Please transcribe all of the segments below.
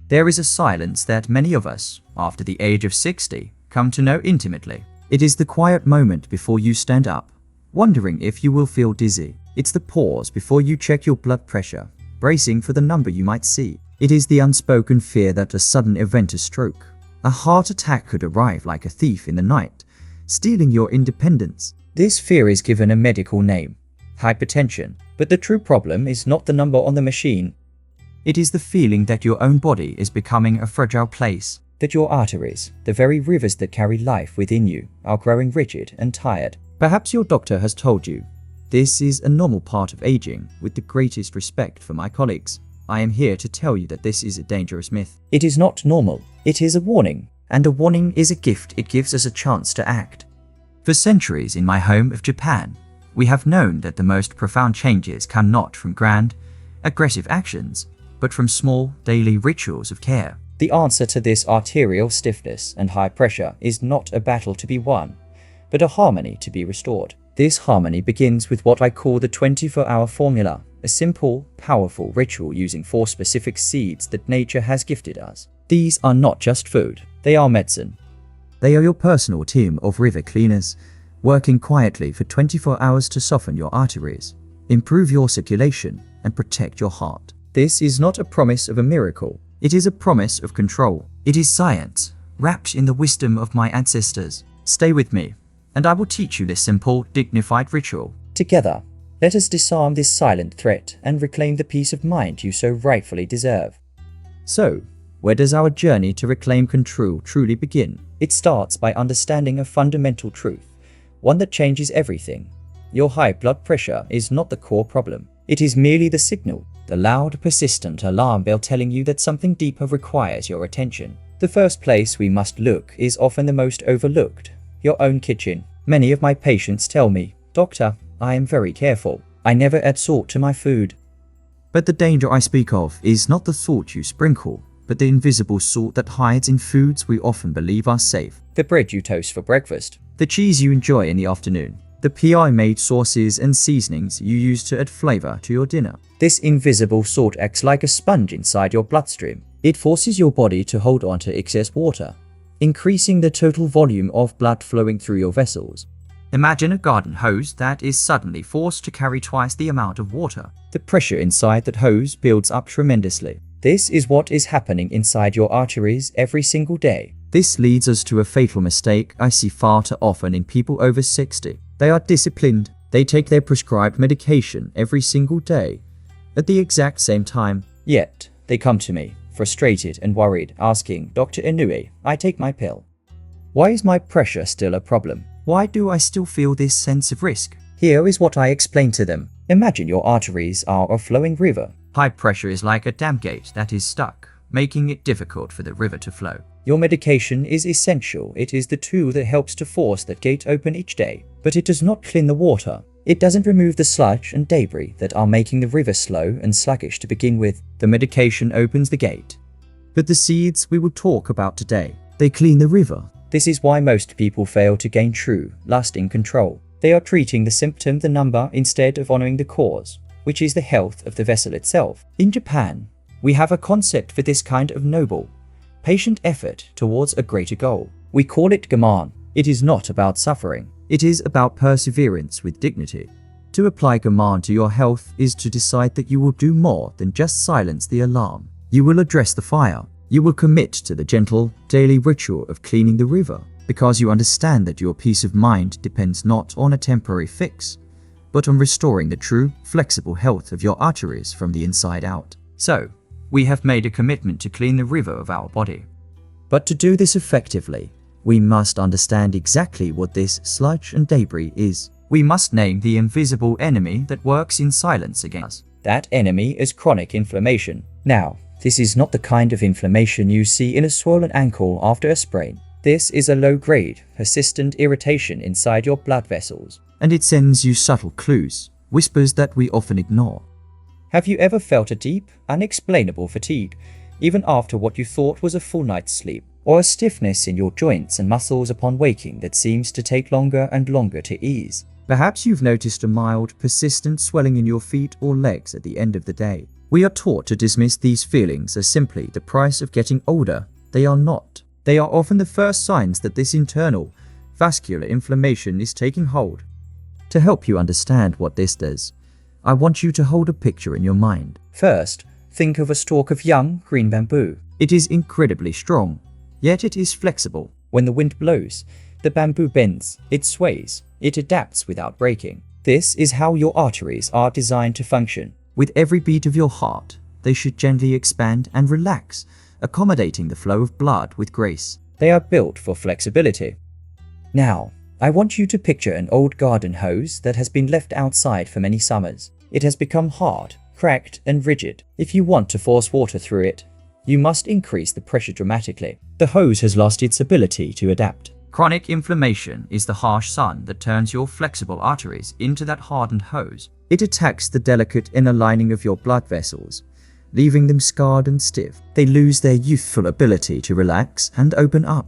There is a silence that many of us, after the age of 60, come to know intimately. It is the quiet moment before you stand up, wondering if you will feel dizzy. It's the pause before you check your blood pressure, bracing for the number you might see. It is the unspoken fear that a sudden event, a stroke, a heart attack could arrive like a thief in the night, stealing your independence. This fear is given a medical name, hypertension, but the true problem is not the number on the machine. It is the feeling that your own body is becoming a fragile place, that your arteries, the very rivers that carry life within you, are growing rigid and tired. Perhaps your doctor has told you, this is a normal part of aging. With the greatest respect for my colleagues, I am here to tell you that this is a dangerous myth. It is not normal, it is a warning, and a warning is a gift. It gives us a chance to act. For centuries in my home of Japan, we have known that the most profound changes come not from grand, aggressive actions, but from small, daily rituals of care. The answer to this arterial stiffness and high pressure is not a battle to be won, but a harmony to be restored. This harmony begins with what I call the 24-hour formula, a simple, powerful ritual using 4 specific seeds that nature has gifted us. These are not just food, they are medicine. They are your personal team of river cleaners, working quietly for 24 hours to soften your arteries, improve your circulation, and protect your heart. This is not a promise of a miracle. It is a promise of control. It is science, wrapped in the wisdom of my ancestors. Stay with me, and I will teach you this simple, dignified ritual. Together, let us disarm this silent threat and reclaim the peace of mind you so rightfully deserve. So, where does our journey to reclaim control truly begin? It starts by understanding a fundamental truth, one that changes everything. Your high blood pressure is not the core problem. It is merely the signal, the loud, persistent alarm bell telling you that something deeper requires your attention. The first place we must look is often the most overlooked, your own kitchen. Many of my patients tell me, "Doctor, I am very careful. I never add salt to my food." But the danger I speak of is not the salt you sprinkle, but the invisible salt that hides in foods we often believe are safe. The bread you toast for breakfast, the cheese you enjoy in the afternoon, the PI-made sauces and seasonings you use to add flavor to your dinner. This invisible salt acts like a sponge inside your bloodstream. It forces your body to hold on to excess water, increasing the total volume of blood flowing through your vessels. Imagine a garden hose that is suddenly forced to carry twice the amount of water. The pressure inside that hose builds up tremendously. This is what is happening inside your arteries every single day. This leads us to a fatal mistake I see far too often in people over 60. They are disciplined. They take their prescribed medication every single day at the exact same time. Yet, they come to me, frustrated and worried, asking, "Dr. Inoue, I take my pill. Why is my pressure still a problem? Why do I still feel this sense of risk?" Here is what I explain to them. Imagine your arteries are a flowing river. High pressure is like a dam gate that is stuck, making it difficult for the river to flow. Your medication is essential. It is the tool that helps to force that gate open each day. But it does not clean the water. It doesn't remove the sludge and debris that are making the river slow and sluggish to begin with. The medication opens the gate. But the seeds we will talk about today, they clean the river. This is why most people fail to gain true, lasting control. They are treating the symptom, the number, instead of honoring the cause, which is the health of the vessel itself. In Japan, we have a concept for this kind of noble, patient effort towards a greater goal. We call it gaman. It is not about suffering. It is about perseverance with dignity. To apply gaman to your health is to decide that you will do more than just silence the alarm. You will address the fire. You will commit to the gentle, daily ritual of cleaning the river, because you understand that your peace of mind depends not on a temporary fix, but on restoring the true, flexible health of your arteries from the inside out. So, we have made a commitment to clean the river of our body. But to do this effectively, we must understand exactly what this sludge and debris is. We must name the invisible enemy that works in silence against us. That enemy is chronic inflammation. Now, this is not the kind of inflammation you see in a swollen ankle after a sprain. This is a low-grade, persistent irritation inside your blood vessels. And it sends you subtle clues, whispers that we often ignore. Have you ever felt a deep, unexplainable fatigue, even after what you thought was a full night's sleep? Or a stiffness in your joints and muscles upon waking that seems to take longer and longer to ease? Perhaps you've noticed a mild, persistent swelling in your feet or legs at the end of the day. We are taught to dismiss these feelings as simply the price of getting older. They are not. They are often the first signs that this internal, vascular inflammation is taking hold. To help you understand what this does, I want you to hold a picture in your mind. First, think of a stalk of young, green bamboo. It is incredibly strong, yet it is flexible. When the wind blows, the bamboo bends, it sways, it adapts without breaking. This is how your arteries are designed to function. With every beat of your heart, they should gently expand and relax, accommodating the flow of blood with grace. They are built for flexibility. Now, I want you to picture an old garden hose that has been left outside for many summers. It has become hard, cracked, and rigid. If you want to force water through it, you must increase the pressure dramatically. The hose has lost its ability to adapt. Chronic inflammation is the harsh sun that turns your flexible arteries into that hardened hose. It attacks the delicate inner lining of your blood vessels, leaving them scarred and stiff. They lose their youthful ability to relax and open up.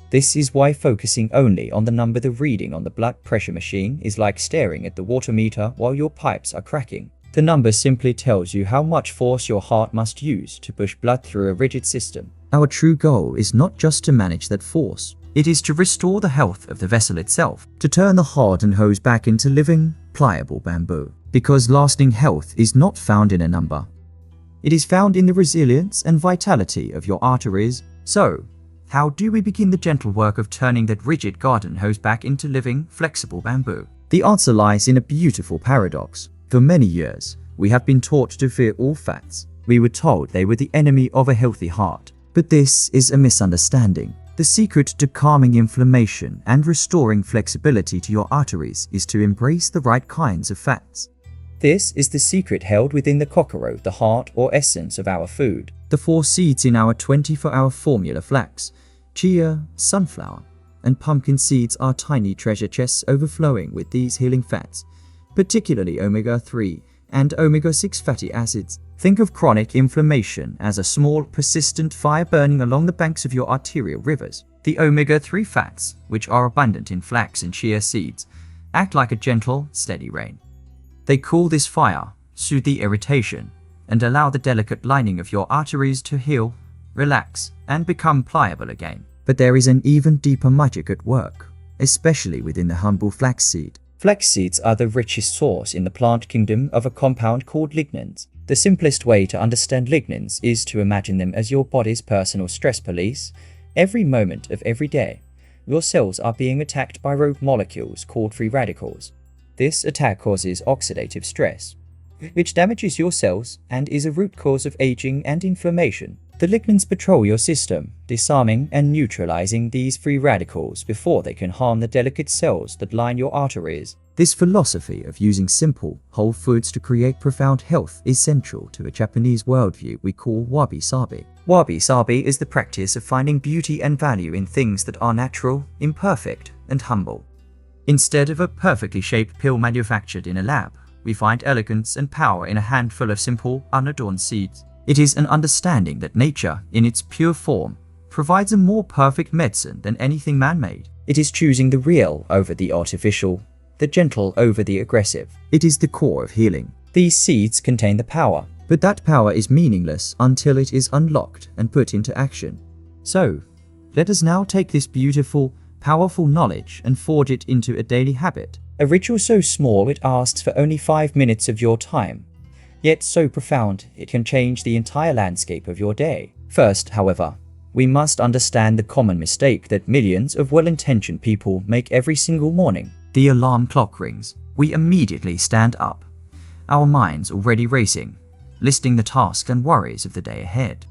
This is why focusing only on the number the reading on the blood pressure machine is like staring at the water meter while your pipes are cracking. The number simply tells you how much force your heart must use to push blood through a rigid system. Our true goal is not just to manage that force. It is to restore the health of the vessel itself, to turn the hardened hose back into living, pliable bamboo. Because lasting health is not found in a number. It is found in the resilience and vitality of your arteries. So, how do we begin the gentle work of turning that rigid garden hose back into living, flexible bamboo? The answer lies in a beautiful paradox. For many years, we have been taught to fear all fats. We were told they were the enemy of a healthy heart. But this is a misunderstanding. The secret to calming inflammation and restoring flexibility to your arteries is to embrace the right kinds of fats. This is the secret held within the kokoro, the heart or essence of our food. The 4 seeds in our 24-hour formula: flax, chia, sunflower, and pumpkin seeds are tiny treasure chests overflowing with these healing fats, particularly omega-3 and omega-6 fatty acids. Think of chronic inflammation as a small, persistent fire burning along the banks of your arterial rivers. The omega-3 fats, which are abundant in flax and chia seeds, act like a gentle, steady rain. They cool this fire, soothe the irritation, and allow the delicate lining of your arteries to heal, relax, and become pliable again. But there is an even deeper magic at work, especially within the humble flax seed. Flax seeds are the richest source in the plant kingdom of a compound called lignans. The simplest way to understand lignans is to imagine them as your body's personal stress police. Every moment of every day, your cells are being attacked by rogue molecules called free radicals. This attack causes oxidative stress, which damages your cells and is a root cause of aging and inflammation. The lignans patrol your system, disarming and neutralizing these free radicals before they can harm the delicate cells that line your arteries. This philosophy of using simple, whole foods to create profound health is central to a Japanese worldview we call wabi-sabi. Wabi-sabi is the practice of finding beauty and value in things that are natural, imperfect, and humble. Instead of a perfectly shaped pill manufactured in a lab, we find elegance and power in a handful of simple, unadorned seeds. It is an understanding that nature, in its pure form, provides a more perfect medicine than anything man-made. It is choosing the real over the artificial, the gentle over the aggressive. It is the core of healing. These seeds contain the power, but that power is meaningless until it is unlocked and put into action. So, let us now take this beautiful, powerful knowledge and forge it into a daily habit. A ritual so small it asks for only 5 minutes of your time, yet so profound it can change the entire landscape of your day. First, however, we must understand the common mistake that millions of well-intentioned people make every single morning. The alarm clock rings. We immediately stand up, our minds already racing, listing the tasks and worries of the day ahead.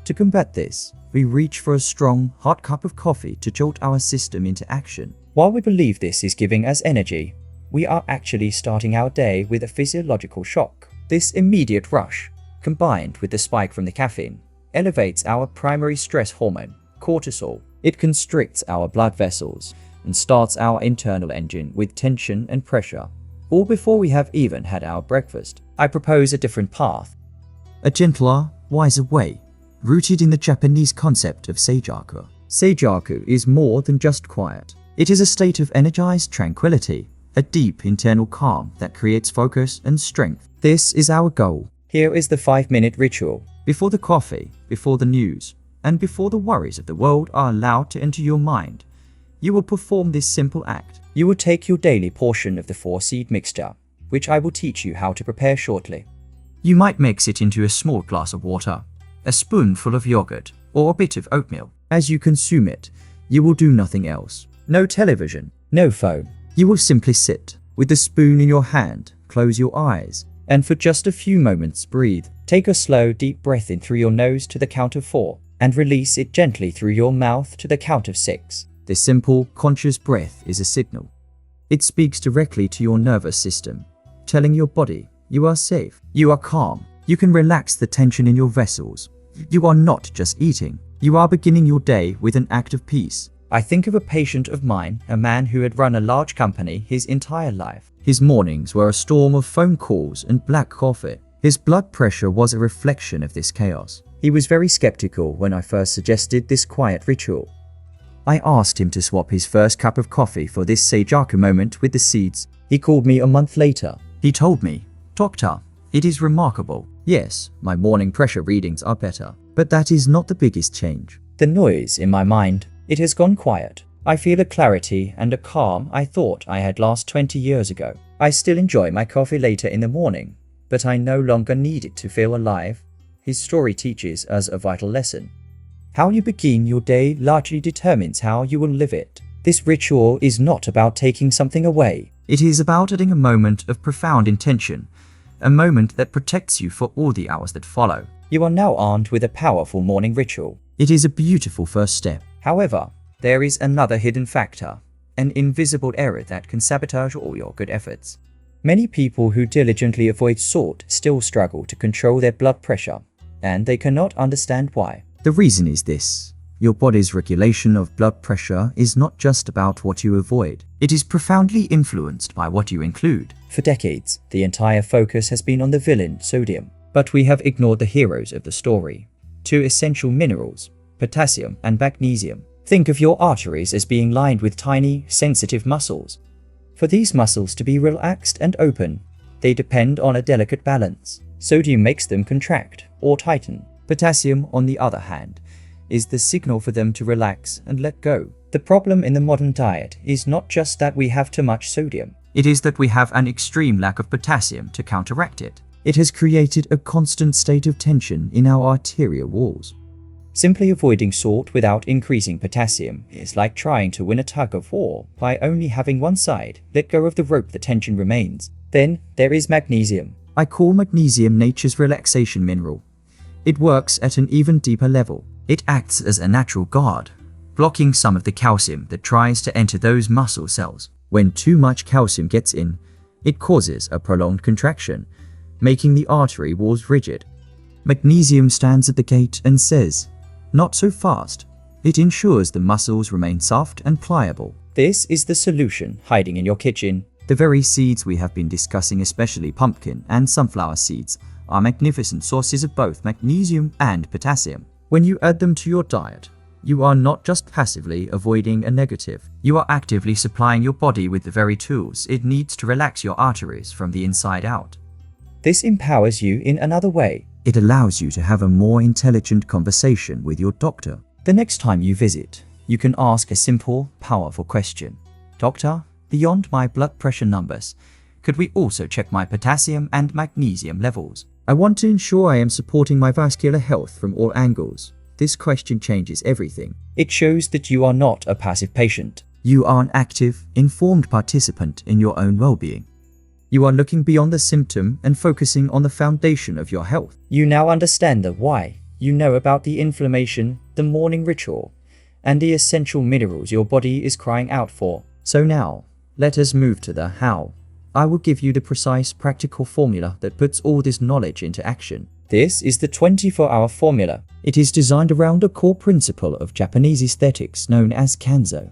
To combat this, we reach for a strong, hot cup of coffee to jolt our system into action. While we believe this is giving us energy, we are actually starting our day with a physiological shock. This immediate rush, combined with the spike from the caffeine, elevates our primary stress hormone, cortisol. It constricts our blood vessels and starts our internal engine with tension and pressure, all before we have even had our breakfast. I propose a different path. A gentler, wiser way, rooted in the Japanese concept of seijaku. Seijaku is more than just quiet. It is a state of energized tranquility, a deep internal calm that creates focus and strength. This is our goal. Here is the 5-minute ritual. Before the coffee, before the news, and before the worries of the world are allowed to enter your mind, you will perform this simple act. You will take your daily portion of the 4-seed mixture, which I will teach you how to prepare shortly. You might mix it into a small glass of water, a spoonful of yogurt, or a bit of oatmeal. As you consume it, you will do nothing else. No television, no phone. You will simply sit with the spoon in your hand, close your eyes, and for just a few moments breathe. Take a slow, deep breath in through your nose to the count of 4, and release it gently through your mouth to the count of 6. This simple, conscious breath is a signal. It speaks directly to your nervous system, telling your body you are safe, you are calm, you can relax the tension in your vessels. You are not just eating, you are beginning your day with an act of peace. I think of a patient of mine, a man who had run a large company his entire life. His mornings were a storm of phone calls and black coffee. His blood pressure was a reflection of this chaos. He was very skeptical when I first suggested this quiet ritual. I asked him to swap his first cup of coffee for this Sajaku moment with the seeds. He called me a month later. He told me, "Doctor, it is remarkable. Yes, my morning pressure readings are better, but that is not the biggest change. The noise in my mind, it has gone quiet. I feel a clarity and a calm I thought I had lost 20 years ago. I still enjoy my coffee later in the morning, but I no longer need it to feel alive." His story teaches us a vital lesson. How you begin your day largely determines how you will live it. This ritual is not about taking something away. It is about adding a moment of profound intention, a moment that protects you for all the hours that follow. You are now armed with a powerful morning ritual. It is a beautiful first step. However, there is another hidden factor, an invisible error that can sabotage all your good efforts. Many people who diligently avoid salt still struggle to control their blood pressure, and they cannot understand why. The reason is this: your body's regulation of blood pressure is not just about what you avoid. It is profoundly influenced by what you include. For decades, the entire focus has been on the villain, sodium, but we have ignored the heroes of the story. 2 essential minerals, potassium and magnesium. Think of your arteries as being lined with tiny, sensitive muscles. For these muscles to be relaxed and open, they depend on a delicate balance. Sodium makes them contract or tighten. Potassium, on the other hand, is the signal for them to relax and let go. The problem in the modern diet is not just that we have too much sodium. It is that we have an extreme lack of potassium to counteract it. It has created a constant state of tension in our arterial walls. Simply avoiding salt without increasing potassium is like trying to win a tug of war by only having one side let go of the rope the tension remains. Then there is magnesium. I call magnesium nature's relaxation mineral. It works at an even deeper level. It acts as a natural guard, blocking some of the calcium that tries to enter those muscle cells. When too much calcium gets in, it causes a prolonged contraction, making the artery walls rigid. Magnesium stands at the gate and says, "Not so fast." It ensures the muscles remain soft and pliable. This is the solution hiding in your kitchen. The very seeds we have been discussing, especially pumpkin and sunflower seeds, are magnificent sources of both magnesium and potassium. When you add them to your diet, you are not just passively avoiding a negative, you are actively supplying your body with the very tools it needs to relax your arteries from the inside out. This empowers you in another way. It allows you to have a more intelligent conversation with your doctor. The next time you visit, you can ask a simple, powerful question. "Doctor, beyond my blood pressure numbers, could we also check my potassium and magnesium levels? I want to ensure I am supporting my vascular health from all angles." This question changes everything. It shows that you are not a passive patient. You are an active, informed participant in your own well-being. You are looking beyond the symptom and focusing on the foundation of your health. You now understand the why. You know about the inflammation, the morning ritual, and the essential minerals your body is crying out for. So now, let us move to the how. I will give you the precise, practical formula that puts all this knowledge into action. This is the 24-hour formula. It is designed around a core principle of Japanese aesthetics known as kanzo.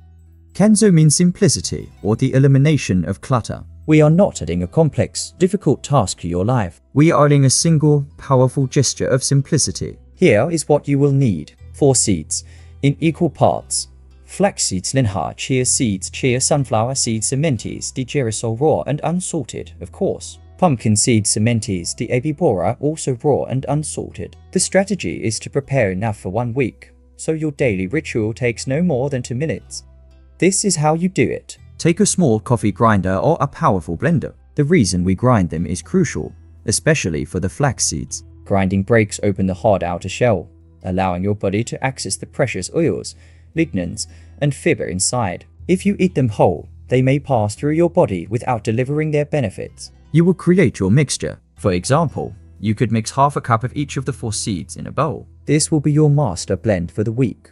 Kanzo means simplicity, or the elimination of clutter. We are not adding a complex, difficult task to your life. We are adding a single, powerful gesture of simplicity. Here is what you will need. 4 seeds, in equal parts. Flax seeds, chia seeds, chia sunflower seeds, sementes, de girasol raw and unsalted, of course. Pumpkin seed cementees de avipora, also raw and unsalted. The strategy is to prepare enough for 1 week, so your daily ritual takes no more than 2 minutes. This is how you do it. Take a small coffee grinder or a powerful blender. The reason we grind them is crucial, especially for the flax seeds. Grinding breaks open the hard outer shell, allowing your body to access the precious oils, lignans, and fiber inside. If you eat them whole, they may pass through your body without delivering their benefits. You will create your mixture. For example, you could mix half a cup of each of the 4 seeds in a bowl. This will be your master blend for the week.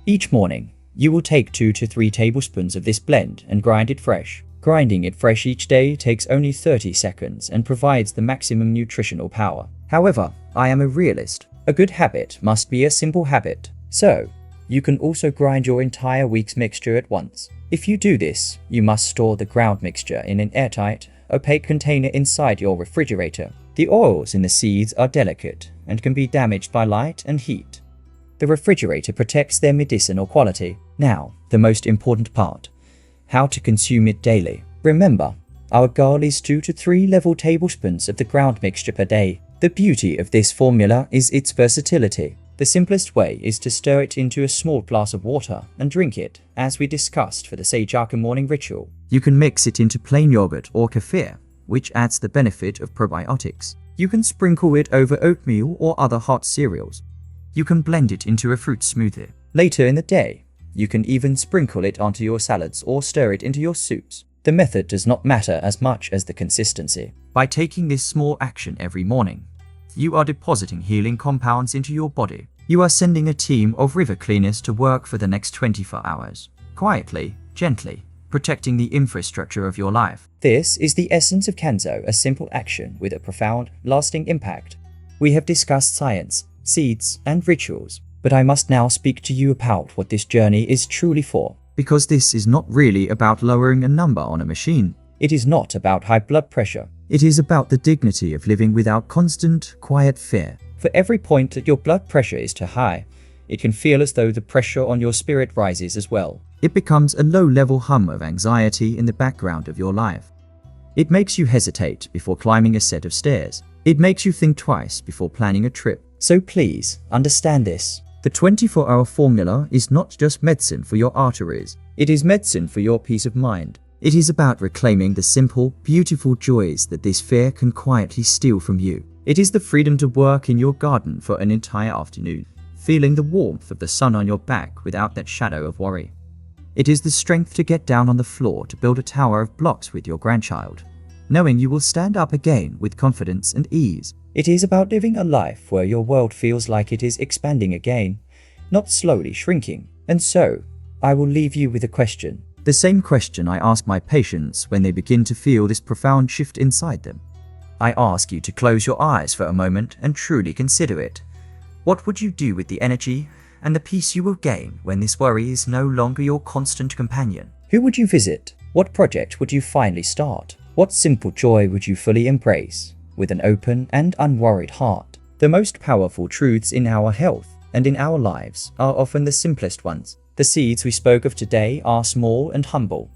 Each morning, you will take 2 to 3 tablespoons of this blend and grind it fresh. Grinding it fresh each day takes only 30 seconds and provides the maximum nutritional power. However, I am a realist. A good habit must be a simple habit. So, you can also grind your entire week's mixture at once. If you do this, you must store the ground mixture in an airtight, opaque container inside your refrigerator. The oils in the seeds are delicate and can be damaged by light and heat. The refrigerator protects their medicinal quality. Now, the most important part: how to consume it daily. Remember, our goal is 2 to 3 level tablespoons of the ground mixture per day. The beauty of this formula is its versatility. The simplest way is to stir it into a small glass of water and drink it, as we discussed for the Sabotaging morning ritual. You can mix it into plain yogurt or kefir, which adds the benefit of probiotics. You can sprinkle it over oatmeal or other hot cereals. You can blend it into a fruit smoothie. Later in the day, you can even sprinkle it onto your salads or stir it into your soups. The method does not matter as much as the consistency. By taking this small action every morning, you are depositing healing compounds into your body. You are sending a team of river cleaners to work for the next 24 hours, quietly, gently, protecting the infrastructure of your life. This is the essence of Kanzo, a simple action with a profound, lasting impact. We have discussed science, seeds, and rituals, but I must now speak to you about what this journey is truly for. Because this is not really about lowering a number on a machine. It is not about high blood pressure. It is about the dignity of living without constant, quiet fear. For every point that your blood pressure is too high, it can feel as though the pressure on your spirit rises as well. It becomes a low-level hum of anxiety in the background of your life. It makes you hesitate before climbing a set of stairs. It makes you think twice before planning a trip. So please, understand this. The 24-hour formula is not just medicine for your arteries. It is medicine for your peace of mind. It is about reclaiming the simple, beautiful joys that this fear can quietly steal from you. It is the freedom to work in your garden for an entire afternoon, feeling the warmth of the sun on your back without that shadow of worry. It is the strength to get down on the floor to build a tower of blocks with your grandchild, knowing you will stand up again with confidence and ease. It is about living a life where your world feels like it is expanding again, not slowly shrinking. And so, I will leave you with a question. The same question I ask my patients when they begin to feel this profound shift inside them. I ask you to close your eyes for a moment and truly consider it. What would you do with the energy and the peace you will gain when this worry is no longer your constant companion? Who would you visit? What project would you finally start? What simple joy would you fully embrace with an open and unworried heart? The most powerful truths in our health and in our lives are often the simplest ones. The seeds we spoke of today are small and humble,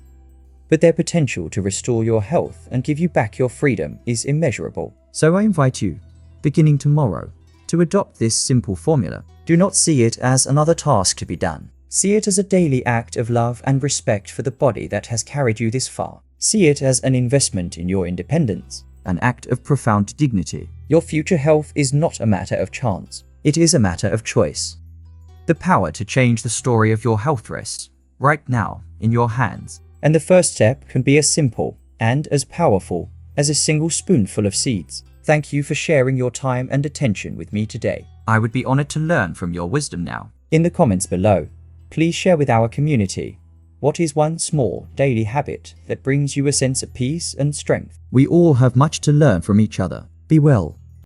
but their potential to restore your health and give you back your freedom is immeasurable. So I invite you, beginning tomorrow, to adopt this simple formula. Do not see it as another task to be done. See it as a daily act of love and respect for the body that has carried you this far. See it as an investment in your independence, an act of profound dignity. Your future health is not a matter of chance. It is a matter of choice. The power to change the story of your health rests right now in your hands. And the first step can be as simple and as powerful as a single spoonful of seeds. Thank you for sharing your time and attention with me today. I would be honored to learn from your wisdom now. In the comments below, please share with our community what is one small daily habit that brings you a sense of peace and strength. We all have much to learn from each other. Be well.